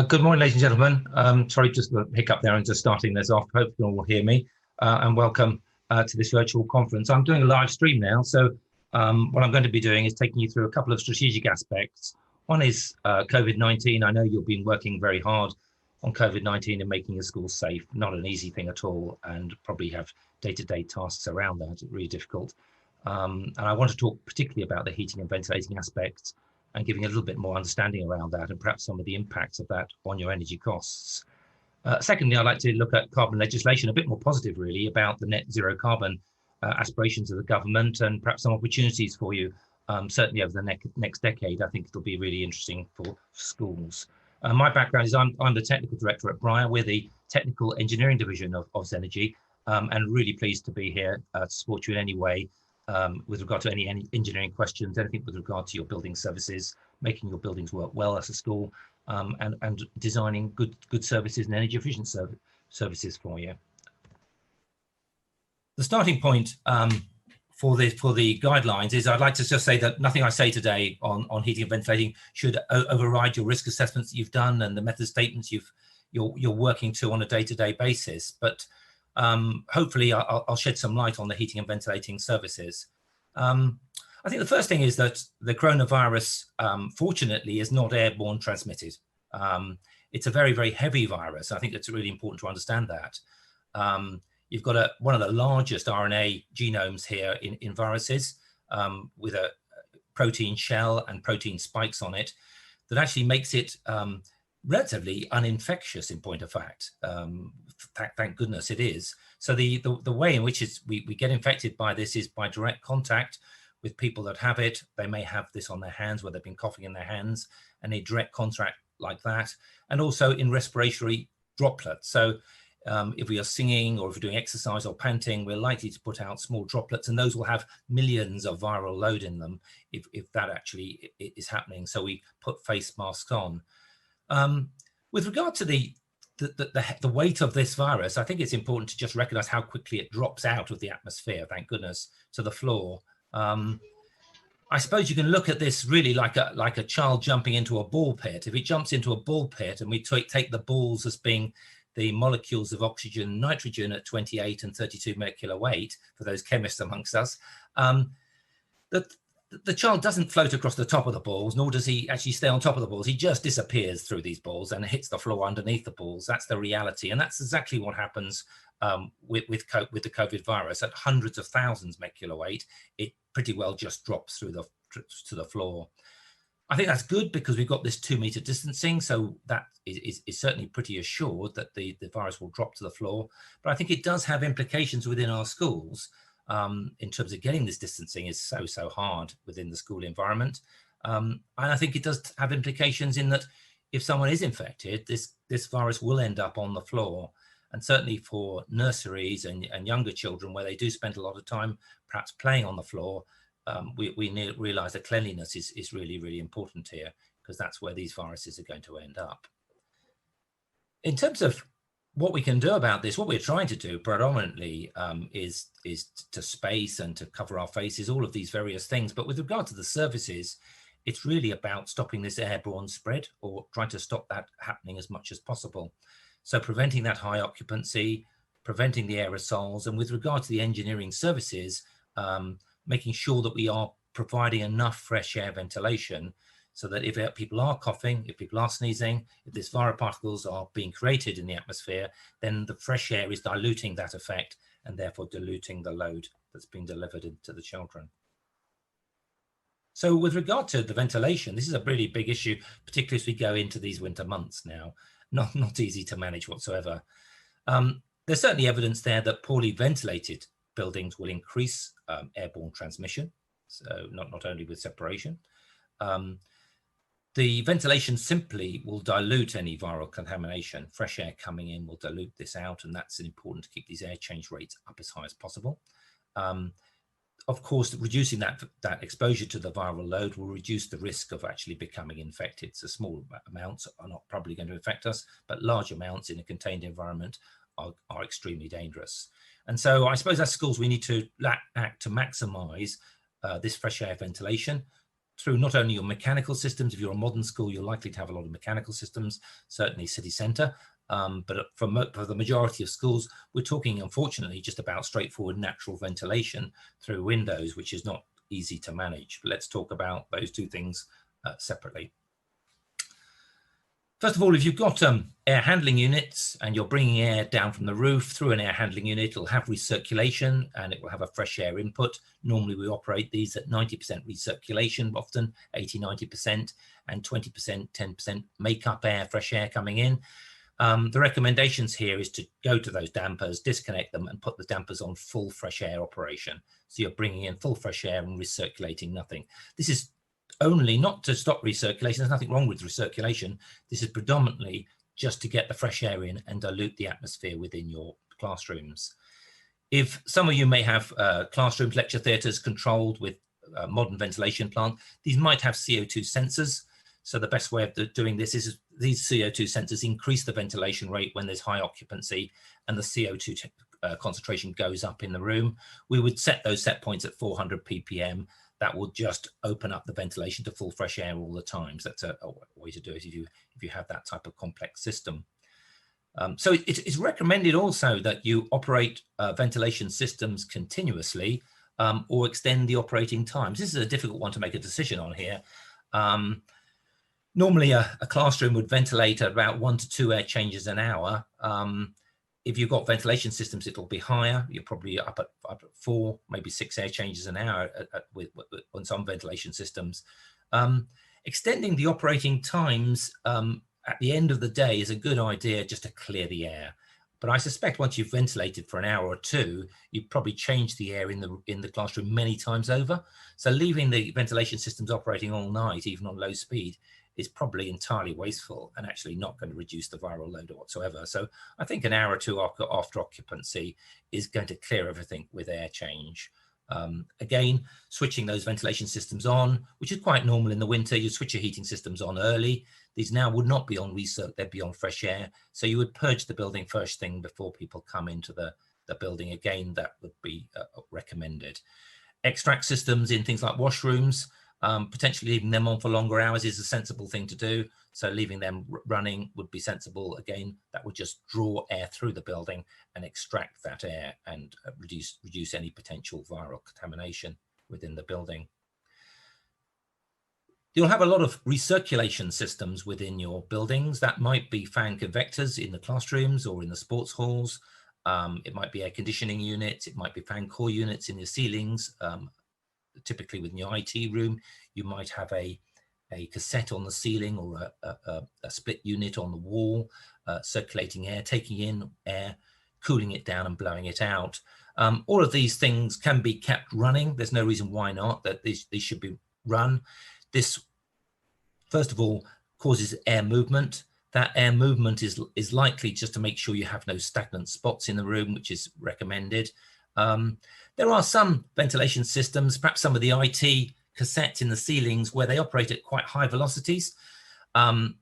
Good morning, ladies and gentlemen. Sorry, just a hiccup there and just starting this off. Hope you all will hear me. And welcome to this virtual conference. I'm doing a live stream now, so what I'm going to be doing is taking you through a couple of strategic aspects. One is COVID-19. I know you've been working very hard on COVID-19 and making your schools safe. Not an easy thing at all, and probably have day-to-day tasks around that. It's really difficult. And I want to talk particularly about the heating and ventilating aspects, and giving a little bit more understanding around that and perhaps some of the impacts of that on your energy costs. Secondly, I'd like to look at carbon legislation, a bit more positive really, about the net zero carbon aspirations of the government and perhaps some opportunities for you, certainly over the next decade. I think it'll be really interesting for schools. My background is I'm the technical director at Briar. We're the technical engineering division of Zenergi, and really pleased to be here to support you in any way. With regard to any engineering questions, anything with regard to your building services, making your buildings work well as a school, and designing good services and energy efficient services for you. The starting point for the guidelines is I'd like to just say that nothing I say today on heating and ventilating should override your risk assessments that you've done and the method statements you're working to on a day-to-day basis. But hopefully I'll shed some light on the heating and ventilating services. I think the first thing is that the coronavirus, fortunately, is not airborne transmitted. It's a very, very heavy virus. I think it's really important to understand that. You've got one of the largest RNA genomes here in viruses, with a protein shell and protein spikes on it that actually makes it relatively uninfectious in point of fact. Thank goodness it is. So the way in which we get infected by this is by direct contact with people that have it. They may have this on their hands where they've been coughing in their hands, and a direct contact like that, and also in respiratory droplets. So if we are singing or if we're doing exercise or panting, we're likely to put out small droplets, and those will have millions of viral load in them if that actually is happening. So we put face masks on. With regard to the weight of this virus, I think it's important to just recognize how quickly it drops out of the atmosphere, thank goodness, to the floor. I suppose you can look at this really like a child jumping into a ball pit. If it jumps into a ball pit and we take the balls as being the molecules of oxygen and nitrogen at 28 and 32 molecular weight, for those chemists amongst us, the child doesn't float across the top of the balls, nor does he actually stay on top of the balls. He just disappears through these balls and hits the floor underneath the balls. That's the reality. And that's exactly what happens with the COVID virus. At hundreds of thousands molecular weight, it pretty well just drops through to the floor. I think that's good because we've got this 2-meter distancing. So that is certainly pretty assured that the virus will drop to the floor. But I think it does have implications within our schools. In terms of getting this distancing is so hard within the school environment. And I think it does have implications in that if someone is infected, this virus will end up on the floor. And certainly for nurseries and younger children, where they do spend a lot of time perhaps playing on the floor, we realize that cleanliness is really, really important here, because that's where these viruses are going to end up. In terms of what we can do about this, what we're trying to do predominantly is to space and to cover our faces, all of these various things. But with regard to the services, it's really about stopping this airborne spread, or trying to stop that happening as much as possible. So preventing that high occupancy, preventing the aerosols, and with regard to the engineering services, making sure that we are providing enough fresh air ventilation, so that if people are coughing, if people are sneezing, if these viral particles are being created in the atmosphere, then the fresh air is diluting that effect and therefore diluting the load that's being delivered to the children. So with regard to the ventilation, this is a really big issue, particularly as we go into these winter months now. Not easy to manage whatsoever. There's certainly evidence there that poorly ventilated buildings will increase airborne transmission, so not only with separation. The ventilation simply will dilute any viral contamination. Fresh air coming in will dilute this out, and that's important to keep these air change rates up as high as possible. Of course, reducing that exposure to the viral load will reduce the risk of actually becoming infected. So small amounts are not probably going to affect us, but large amounts in a contained environment are extremely dangerous. And so I suppose as schools, we need to act to maximize this fresh air ventilation, through not only your mechanical systems. If you're a modern school, you're likely to have a lot of mechanical systems, certainly city centre. But for the majority of schools, we're talking, unfortunately, just about straightforward natural ventilation through windows, which is not easy to manage. But let's talk about those two things separately. First of all, if you've got air handling units and you're bringing air down from the roof through an air handling unit, it'll have recirculation and it will have a fresh air input. Normally we operate these at 90% recirculation, often 80, 90%, and 20%, 10% make-up air, fresh air coming in. The recommendations here is to go to those dampers, disconnect them, and put the dampers on full fresh air operation. So you're bringing in full fresh air and recirculating nothing. This is only not to stop recirculation. There's nothing wrong with recirculation. This is predominantly just to get the fresh air in and dilute the atmosphere within your classrooms. If some of you may have classrooms, lecture theatres controlled with modern ventilation plant, these might have CO2 sensors. So the best way of doing this is these CO2 sensors increase the ventilation rate when there's high occupancy and the CO2 concentration goes up in the room. We would set those set points at 400 ppm. That will just open up the ventilation to full fresh air all the time. So that's a way to do it if you have that type of complex system. So it's recommended also that you operate ventilation systems continuously or extend the operating times. This is a difficult one to make a decision on here. Normally a classroom would ventilate at about 1 to 2 air changes an hour. If you've got ventilation systems, it'll be higher. You're probably up at 4, maybe 6 air changes an hour on some ventilation systems. Extending the operating times at the end of the day is a good idea just to clear the air. But I suspect once you've ventilated for an hour or two, you've probably changed the air in the classroom many times over. So leaving the ventilation systems operating all night, even on low speed, is probably entirely wasteful and actually not going to reduce the viral load whatsoever. So I think an hour or two after occupancy is going to clear everything with air change. Again, switching those ventilation systems on, which is quite normal in the winter. You switch your heating systems on early. These now would not be on recirc, they'd be on fresh air. So you would purge the building first thing before people come into the building. Again, that would be recommended. Extract systems in things like washrooms, potentially leaving them on for longer hours is a sensible thing to do. So leaving them running would be sensible. Again, that would just draw air through the building and extract that air and reduce any potential viral contamination within the building. You'll have a lot of recirculation systems within your buildings. That might be fan convectors in the classrooms or in the sports halls. It might be air conditioning units. It might be fan core units in your ceilings. Typically within your IT room, you might have a cassette on the ceiling or a split unit on the wall, circulating air, taking in air, cooling it down and blowing it out. All of these things can be kept running. There's no reason why not, that these should be run. This, first of all, causes air movement. That air movement is likely just to make sure you have no stagnant spots in the room, which is recommended. There are some ventilation systems, perhaps some of the IT cassettes in the ceilings where they operate at quite high velocities, and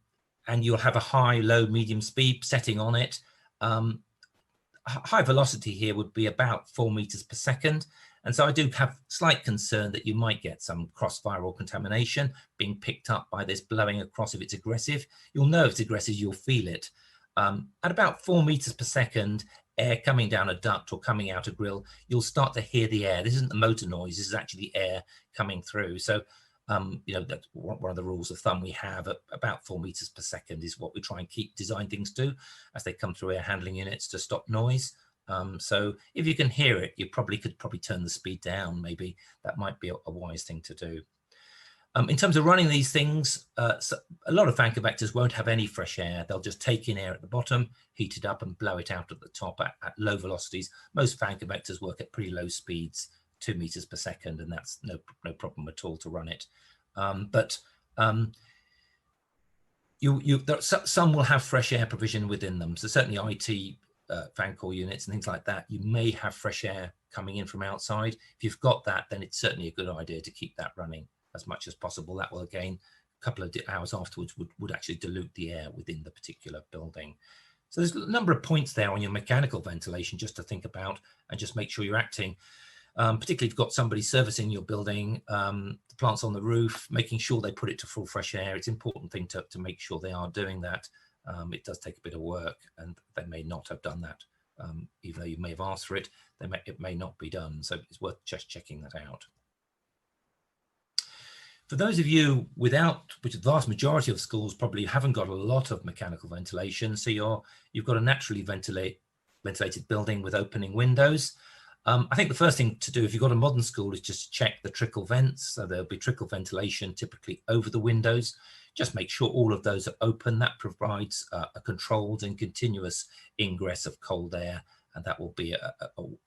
you'll have a high, low, medium speed setting on it. High velocity here would be about 4 meters per second. And so I do have slight concern that you might get some cross-viral contamination being picked up by this blowing across if it's aggressive. You'll know if it's aggressive, you'll feel it. At about 4 meters per second, air coming down a duct or coming out a grill, you'll start to hear the air. This isn't the motor noise, this is actually air coming through. So, you know, that's one of the rules of thumb we have. At about 4 meters per second is what we try and design things to as they come through air handling units to stop noise. So if you can hear it, you could turn the speed down. Maybe that might be a wise thing to do. In terms of running these things, so a lot of fan convectors won't have any fresh air. They'll just take in air at the bottom, heat it up and blow it out at the top at low velocities. Most fan convectors work at pretty low speeds, 2 meters per second, and that's no problem at all to run it. Some will have fresh air provision within them. So certainly IT fan core units and things like that, you may have fresh air coming in from outside. If you've got that, then it's certainly a good idea to keep that running as much as possible. That will, again, a couple of hours afterwards would actually dilute the air within the particular building. So there's a number of points there on your mechanical ventilation just to think about and just make sure you're acting. particularly if you've got somebody servicing your building, the plants on the roof, making sure they put it to full fresh air. It's an important thing to make sure they are doing that. It does take a bit of work, and they may not have done that. Even though you may have asked for it, it may not be done. So it's worth just checking that out. For those of you without, which the vast majority of schools probably haven't got a lot of mechanical ventilation, so you've got a naturally ventilated building with opening windows. I think the first thing to do if you've got a modern school is just check the trickle vents. So there'll be trickle ventilation typically over the windows. Just make sure all of those are open. That provides a controlled and continuous ingress of cold air, and that will be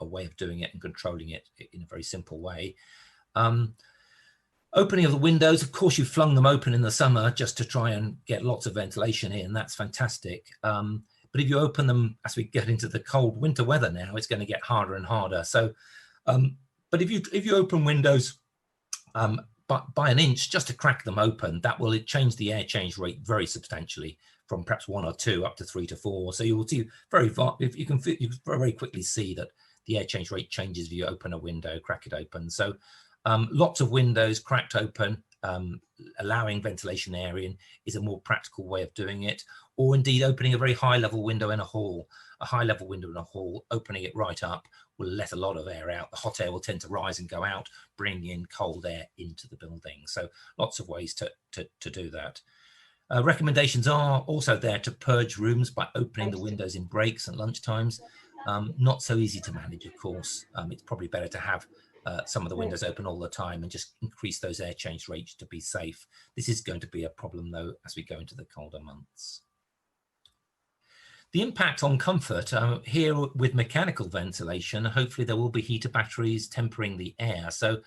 a way of doing it and controlling it in a very simple way. Opening of the windows, of course, you flung them open in the summer just to try and get lots of ventilation in. That's fantastic. But if you open them as we get into the cold winter weather now, it's going to get harder and harder. So, but if you open windows by an inch just to crack them open, that will change the air change rate very substantially from perhaps 1 or 2 up to 3 to 4. So you will see you can very quickly see that the air change rate changes if you open a window, crack it open. So lots of windows cracked open, allowing ventilation air in is a more practical way of doing it, or indeed opening a very high level window in a hall. A high level window in a hall, opening it right up will let a lot of air out. The hot air will tend to rise and go out, bringing in cold air into the building. So lots of ways to do that. Recommendations are also there to purge rooms by opening the windows in breaks and lunch times. Not so easy to manage, of course. It's probably better to have some of the windows open all the time and just increase those air change rates to be safe. This is going to be a problem though as we go into the colder months. The impact on comfort here with mechanical ventilation, hopefully there will be heater batteries tempering the air. So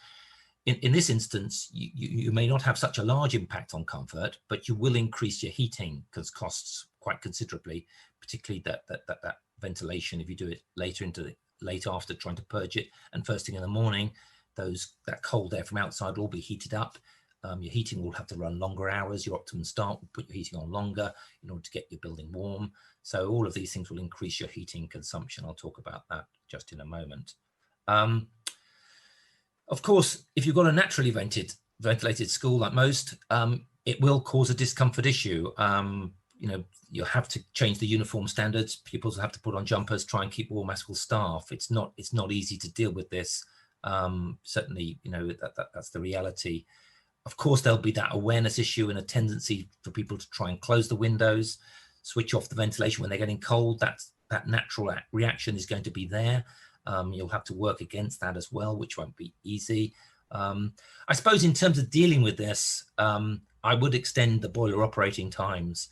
in this instance, you may not have such a large impact on comfort, but you will increase your heating costs quite considerably, particularly that ventilation if you do it late after trying to purge it, and first thing in the morning, that cold air from outside will be heated up. Your heating will have to run longer hours. Your optimum start will put your heating on longer in order to get your building warm. So all of these things will increase your heating consumption. I'll talk about that just in a moment. Of course, if you've got a naturally ventilated school like most, it will cause a discomfort issue. You'll have to change the uniform standards. Pupils will have to put on jumpers, try and keep warm as will staff. It's not easy to deal with this. Certainly, that's the reality. Of course, there'll be that awareness issue and a tendency for people to try and close the windows, switch off the ventilation when they're getting cold. That natural reaction is going to be there. You'll have to work against that as well, which won't be easy. I suppose in terms of dealing with this, I would extend the boiler operating times.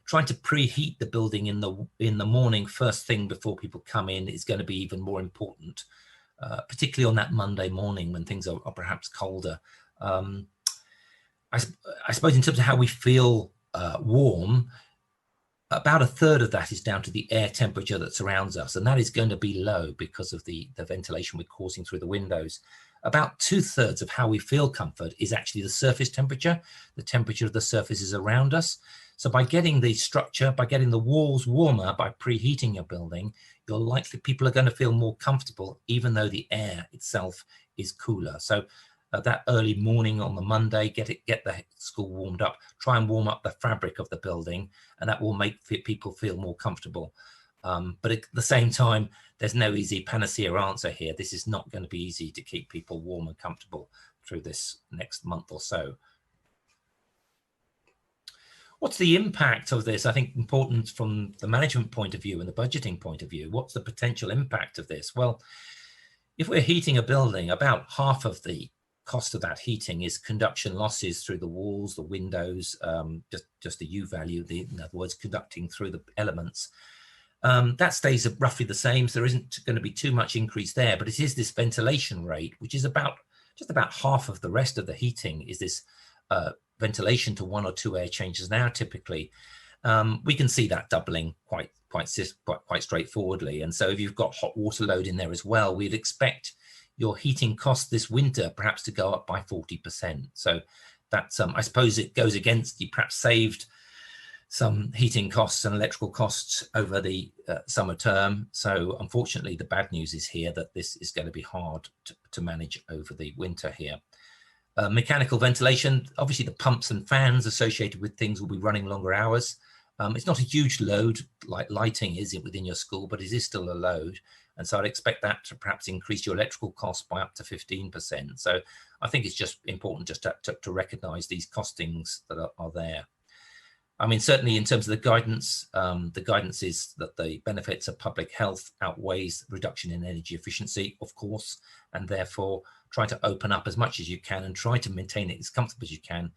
Trying to preheat the building in the morning, first thing before people come in, is going to be even more important, particularly on that Monday morning when things are perhaps colder. I suppose in terms of how we feel warm, about 1/3 of that is down to the air temperature that surrounds us, and that is going to be low because of the ventilation we're causing through the windows. About 2/3 of how we feel comfort is actually the surface temperature, the temperature of the surfaces around us. So by getting the structure, by getting the walls warmer, by preheating your building, people are going to feel more comfortable, even though the air itself is cooler. So that early morning on the Monday, get the school warmed up, try and warm up the fabric of the building, and that will make people feel more comfortable. But at the same time, there's no easy panacea answer here. This is not going to be easy to keep people warm and comfortable through this next month or so. What's the impact of this? I think important from the management point of view and the budgeting point of view. What's the potential impact of this? Well, if we're heating a building, about half of the cost of that heating is conduction losses through the walls, the windows, just the U value, in other words, conducting through the elements. That stays roughly the same, so there isn't going to be too much increase there, but it is this ventilation rate, which is just about half of the rest of the heating, is this ventilation to 1 or 2 air changes now typically. We can see that doubling quite straightforwardly. And so if you've got hot water load in there as well, we'd expect your heating cost this winter perhaps to go up by 40%. So that's, I suppose it goes against, you perhaps saved some heating costs and electrical costs over the summer term. So unfortunately, the bad news is here that this is going to be hard to manage over the winter here. Mechanical ventilation, obviously the pumps and fans associated with things will be running longer hours. It's not a huge load like lighting is within your school, but it is still a load. And so I'd expect that to perhaps increase your electrical costs by up to 15%. So I think it's just important just to recognize these costings that are there. I mean, certainly in terms of the guidance is that the benefits of public health outweighs reduction in energy efficiency, of course, and therefore try to open up as much as you can and try to maintain it as comfortable as you can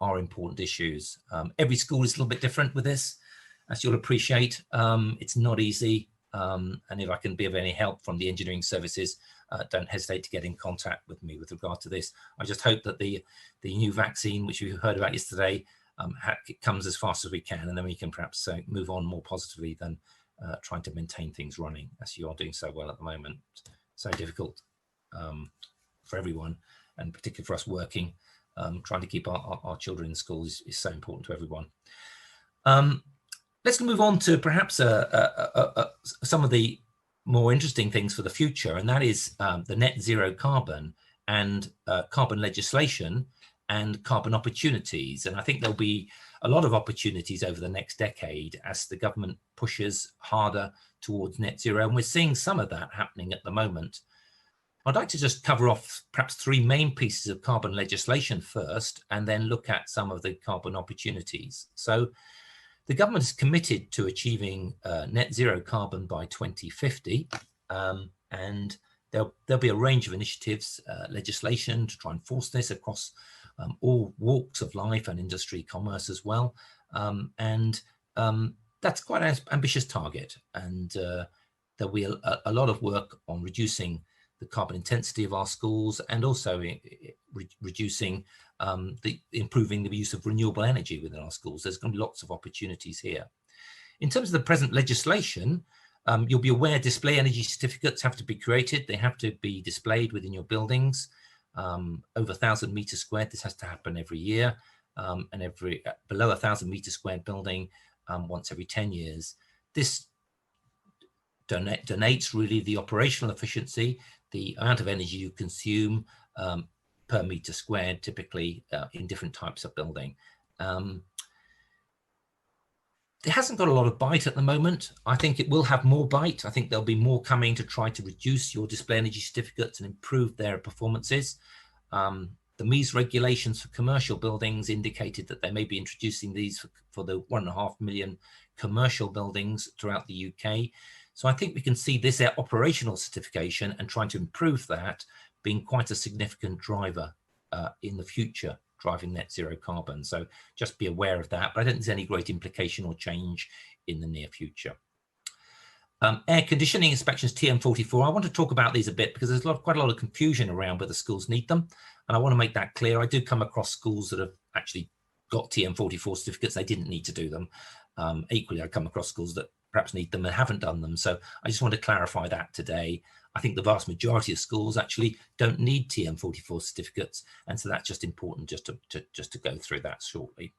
are important issues. Every school is a little bit different with this, as you'll appreciate. It's not easy, and if I can be of any help from the engineering services, don't hesitate to get in contact with me with regard to this. I just hope that the new vaccine, which we heard about yesterday, it comes as fast as we can, and then we can perhaps move on more positively than trying to maintain things running as you are doing so well at the moment. So difficult for everyone, and particularly for us working, trying to keep our children in school is so important to everyone. Let's move on to perhaps some of the more interesting things for the future, and that is the net zero carbon and carbon legislation and carbon opportunities. And I think there'll be a lot of opportunities over the next decade as the government pushes harder towards net zero. And we're seeing some of that happening at the moment. I'd like to just cover off perhaps three main pieces of carbon legislation first, and then look at some of the carbon opportunities. So the government is committed to achieving net zero carbon by 2050. And there'll be a range of initiatives, legislation to try and force this across all walks of life and industry, commerce as well. That's quite an ambitious target. And there'll be a lot of work on reducing the carbon intensity of our schools, and also reducing improving the use of renewable energy within our schools. There's going to be lots of opportunities here. In terms of the present legislation, you'll be aware display energy certificates have to be created. They have to be displayed within your buildings. Over 1,000 meters squared, this has to happen every year, and below 1,000 meters squared building once every 10 years. This donates really the operational efficiency, the amount of energy you consume per meter squared, typically in different types of building. It hasn't got a lot of bite at the moment. I think it will have more bite. I think there'll be more coming to try to reduce your display energy certificates and improve their performances. The MEES regulations for commercial buildings indicated that they may be introducing these for the 1.5 million commercial buildings throughout the UK. So I think we can see this operational certification and trying to improve that being quite a significant driver in the future, driving net zero carbon. So just be aware of that, but I don't think there's any great implication or change in the near future. Air conditioning inspections, TM44. I want to talk about these a bit because there's quite a lot of confusion around whether schools need them. And I want to make that clear. I do come across schools that have actually got TM44 certificates. They didn't need to do them. Equally, I come across schools that perhaps need them and haven't done them. So I just want to clarify that today. I think the vast majority of schools actually don't need TM44 certificates. And so that's just important just to go through that shortly.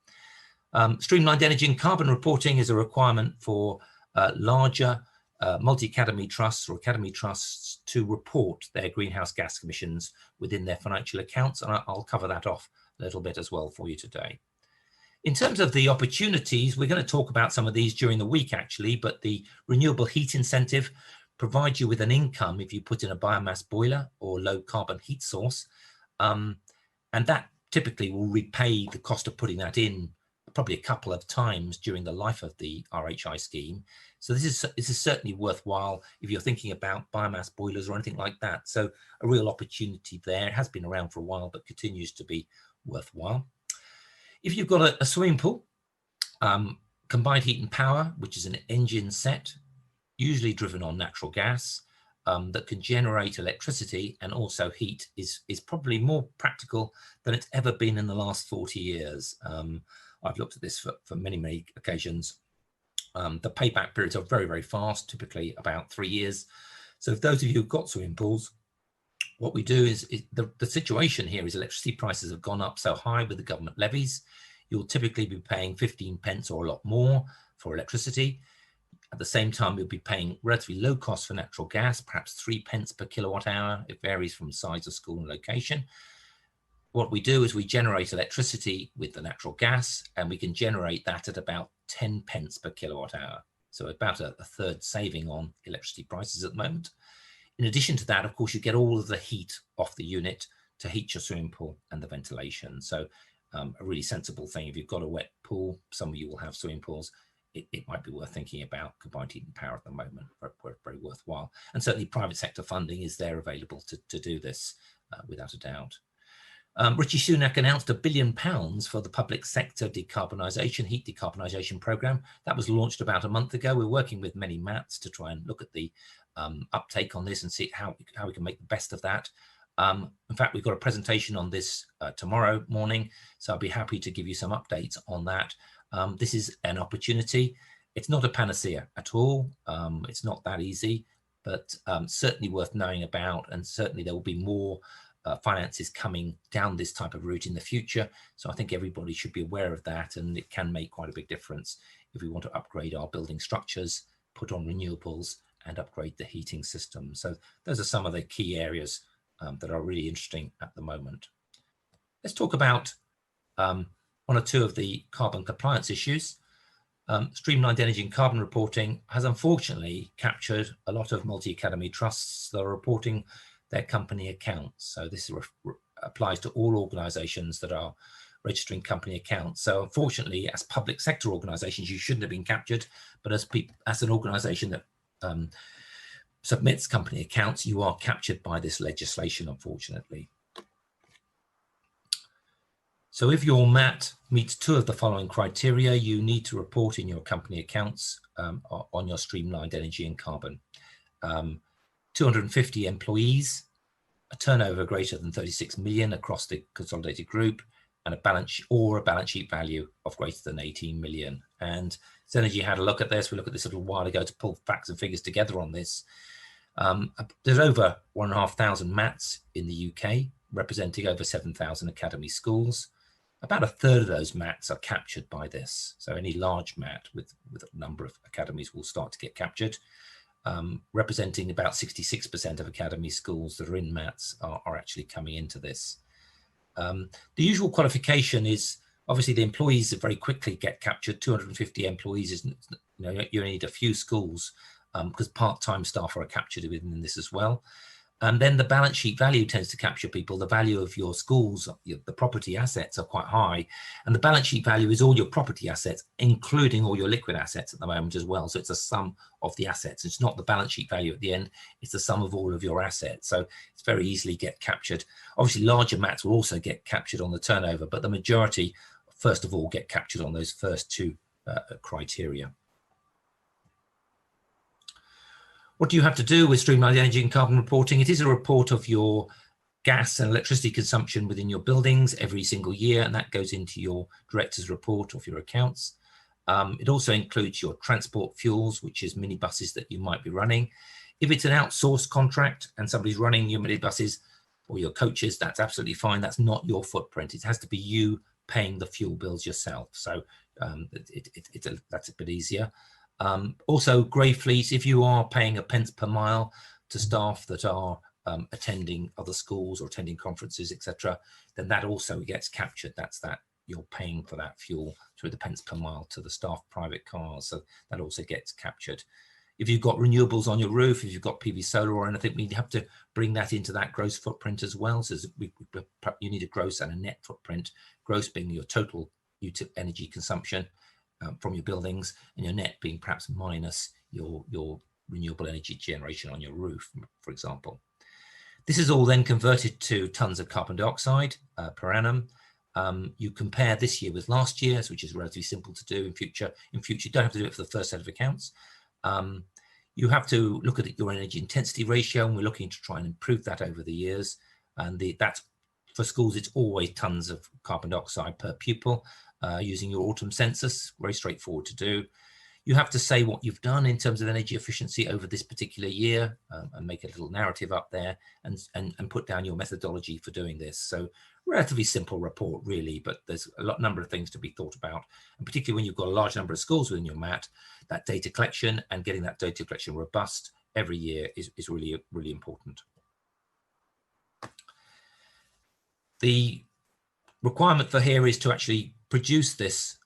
Streamlined energy and carbon reporting is a requirement for larger multi-academy trusts or academy trusts to report their greenhouse gas emissions within their financial accounts. And I'll cover that off a little bit as well for you today. In terms of the opportunities, we're going to talk about some of these during the week, actually, but the renewable heat incentive provides you with an income if you put in a biomass boiler or low carbon heat source. And that typically will repay the cost of putting that in probably a couple of times during the life of the RHI scheme. So this is certainly worthwhile if you're thinking about biomass boilers or anything like that. So a real opportunity there. It has been around for a while, but continues to be worthwhile. If you've got a swimming pool, combined heat and power, which is an engine set, usually driven on natural gas, that can generate electricity and also heat is probably more practical than it's ever been in the last 40 years. I've looked at this for many, many occasions. The payback periods are very, very fast, typically about 3 years. So if those of you who've got swimming pools, what we do is the situation here is electricity prices have gone up so high with the government levies. you'll typically be paying 15 pence or a lot more for electricity. At the same time, you'll be paying relatively low cost for natural gas, perhaps 3 pence per kilowatt hour. It varies from size of school and location. What we do is we generate electricity with the natural gas, and we can generate that at about 10 pence per kilowatt hour. So about a third saving on electricity prices at the moment. In addition to that, of course, you get all of the heat off the unit to heat your swimming pool and the ventilation. So a really sensible thing. If you've got a wet pool, some of you will have swimming pools, it might be worth thinking about combined heat and power at the moment. Very worthwhile. And certainly private sector funding is there available to do this without a doubt. Rishi Sunak announced £1 billion for the public sector decarbonisation, heat decarbonisation programme. That was launched about a month ago. We're working with many MATs to try and look at the uptake on this and see how we can make the best of that. In fact, we've got a presentation on this tomorrow morning, so I'll be happy to give you some updates on that. This is an opportunity. It's not a panacea at all. It's not that easy, but certainly worth knowing about, and certainly there will be more finances coming down this type of route in the future. So I think everybody should be aware of that, and it can make quite a big difference if we want to upgrade our building structures, put on renewables, and upgrade the heating system. So those are some of the key areas that are really interesting at the moment. Let's talk about one or two of the carbon compliance issues. Streamlined energy and carbon reporting has unfortunately captured a lot of multi-academy trusts that are reporting their company accounts. So this applies to all organisations that are registering company accounts. So unfortunately, as public sector organisations, you shouldn't have been captured, but as an organisation that submits company accounts, you are captured by this legislation, unfortunately. So if your MAT meets two of the following criteria, you need to report in your company accounts on your streamlined energy and carbon. 250 employees, a turnover greater than 36 million across the consolidated group, and a balance sheet value of greater than 18 million. And Zenergi had a look at this. We looked at this a little while ago to pull facts and figures together on this. There's over 1,500 MATs in the UK, representing over 7,000 academy schools. About a third of those MATs are captured by this. So any large MAT with a number of academies will start to get captured. Representing about 66% of academy schools that are in MATs are actually coming into this. The usual qualification is obviously the employees that very quickly get captured. 250 employees isn't, you need a few schools because part-time staff are captured within this as well. And then the balance sheet value tends to capture people. The value of your schools, the property assets are quite high. And the balance sheet value is all your property assets, including all your liquid assets at the moment as well. So it's a sum of the assets. It's not the balance sheet value at the end. It's the sum of all of your assets. So it's very easily get captured. Obviously, larger MATs will also get captured on the turnover, but the majority, first of all, get captured on those first two criteria. What do you have to do with streamlined energy and carbon reporting? It is a report of your gas and electricity consumption within your buildings every single year, and that goes into your director's report of your accounts. It also includes your transport fuels, which is minibuses that you might be running. If it's an outsourced contract and somebody's running your minibuses or your coaches, that's absolutely fine. That's not your footprint. It has to be you paying the fuel bills yourself. So that's a bit easier. Also, grey fleet, if you are paying a pence per mile to staff that are attending other schools or attending conferences, etc., then that also gets captured. That's that you're paying for that fuel through the pence per mile to the staff private cars. So that also gets captured. If you've got renewables on your roof, if you've got PV solar or anything, we have to bring that into that gross footprint as well. So you need a gross and a net footprint, gross being your total energy consumption from your buildings, and your net being perhaps minus your renewable energy generation on your roof, for example. This is all then converted to tons of carbon dioxide per annum. You compare this year with last year's, which is relatively simple to do in future. In future, you don't have to do it for the first set of accounts. You have to look at your energy intensity ratio, and we're looking to try and improve that over the years. And that's for schools, it's always tons of carbon dioxide per pupil using your autumn census, very straightforward to do. You have to say what you've done in terms of energy efficiency over this particular year, and make a little narrative up there, and put down your methodology for doing this. So relatively simple report really, but there's a number of things to be thought about, and particularly when you've got a large number of schools within your MAT, that data collection and getting that data collection robust every year is really, really important. The requirement for here is to actually produce this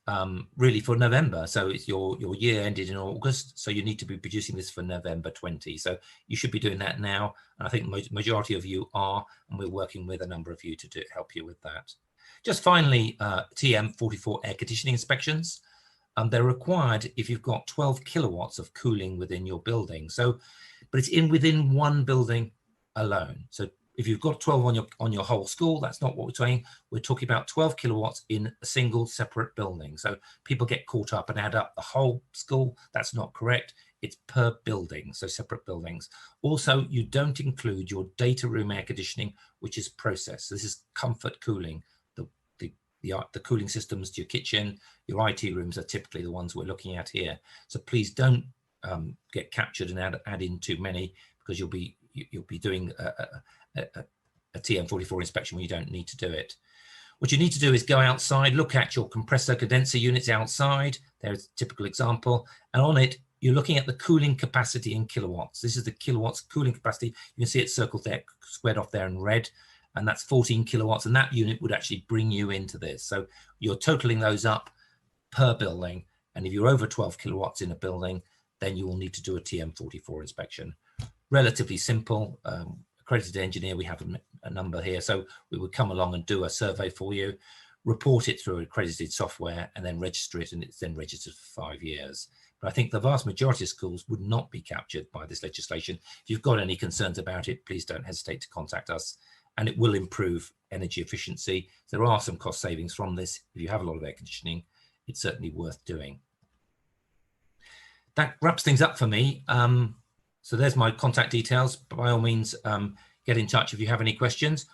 really for November. So it's your year ended in August, so you need to be producing this for November 20. So you should be doing that now, and I think majority of you are, and we're working with a number of you to help you with that. Just finally, TM44 air conditioning inspections. They're required if you've got 12 kilowatts of cooling within your building. So, but it's within one building alone. So if you've got 12 on your whole school, that's not what we're saying. We're talking about 12 kilowatts in a single separate building. So people get caught up and add up the whole school. That's not correct. It's per building, so separate buildings. Also, you don't include your data room air conditioning, which is process. So this is comfort cooling. The cooling systems to your kitchen, your IT rooms are typically the ones we're looking at here. So please don't get captured and add in too many, because you'll be doing a TM44 inspection when you don't need to do it. What you need to do is go outside, look at your compressor condenser units outside. There's a typical example, and on it you're looking at the cooling capacity in kilowatts. This is the kilowatts cooling capacity. You can see it circled there, squared off there in red, and that's 14 kilowatts, and that unit would actually bring you into this. So you're totaling those up per building, and if you're over 12 kilowatts in a building, then you will need to do a TM44 inspection. Relatively simple. Accredited engineer, we have a number here, so we would come along and do a survey for you, report it through accredited software, and then register it, and it's then registered for 5 years. But I think the vast majority of schools would not be captured by this legislation. If you've got any concerns about it, please don't hesitate to contact us, and it will improve energy efficiency. There are some cost savings from this. If you have a lot of air conditioning, it's certainly worth doing. That wraps things up for me. So there's my contact details. By all means, get in touch if you have any questions.